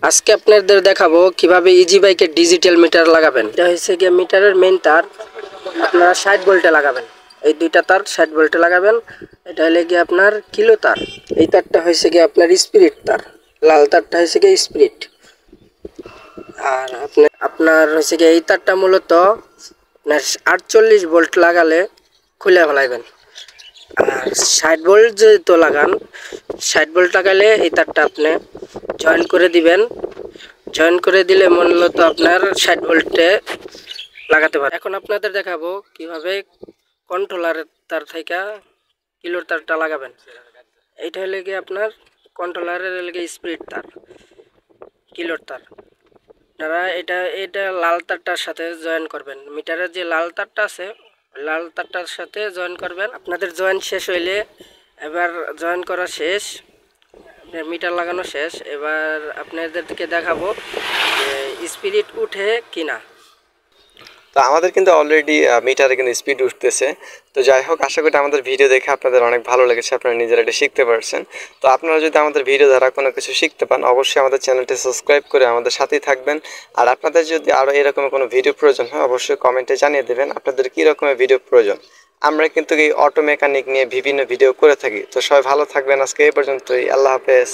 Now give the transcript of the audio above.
আজকে আপনাদের দেখাবো কিভাবে ইজি বাইকের ডিজিটাল মিটার লাগাবেন। এটা হচ্ছে গিয়ে মিটারের মেইন তার আপনারা 60 ভোল্টে লাগাবেন। এই দুইটা তার 60 ভোল্টে লাগাবেন। এটা হলে গিয়ে আপনার কিলো তার। এই তারটা হচ্ছে গিয়ে আপনার স্পিরিট তার। লাল তারটা হচ্ছে গিয়ে স্পিরিট। আর আপনার হচ্ছে গিয়ে এই তারটা মূলত আপনার 48 ভোল্ট লাগালে খুলে ফেলাইবেন। আর 60 ভোল্ট যেহেতু লাগান, 60 ভোল্ট লাগালে এই তারটা আপনি জয়েন করে দিবেন। জয়েন করে দিলে মূলত আপনার 60 ভোল্টে লাগাতে পারেন। এখন আপনাদের দেখাবো কিভাবে কন্ট্রোলারের তার থেকে কিলোর তারটা লাগাবেন। এইটা হলে গিয়ে আপনার কন্ট্রোলারের লেগে স্পিরিট তার, কিলোর তার। আপনারা এটা লাল তারটার সাথে জয়েন করবেন। মিটারের যে লাল তারটা আছে লাল তারটার সাথে জয়েন করবেন। আপনাদের জয়েন শেষ হইলে এবার জয়েন করা শেষ, মিটার লাগানো শেষ। এবার আপনাদেরকে দেখাবো যে স্পিরিট উঠে কিনা। তো আমাদের কিন্তু অলরেডি মিটারে কিন্তু স্পিড উঠতেছে। তো যাই হোক, আশা করি আমাদের ভিডিও দেখে আপনাদের অনেক ভালো লেগেছে, আপনারা নিজেরা এটা শিখতে পারছেন। তো আপনারা যদি আমাদের ভিডিও দ্বারা কোনো কিছু শিখতে পান, অবশ্যই আমাদের চ্যানেলটি সাবস্ক্রাইব করে আমাদের সাথেই থাকবেন। আর আপনাদের যদি আরও এরকম কোনো ভিডিও প্রয়োজন হয়, অবশ্যই কমেন্টে জানিয়ে দেবেন আপনাদের কী রকমের ভিডিও প্রয়োজন। আমরা কিন্তু এই অটো মেকানিক নিয়ে বিভিন্ন ভিডিও করে থাকি। তো সবাই ভালো থাকবেন, আজকে এই পর্যন্তই। আল্লাহ হাফেজ।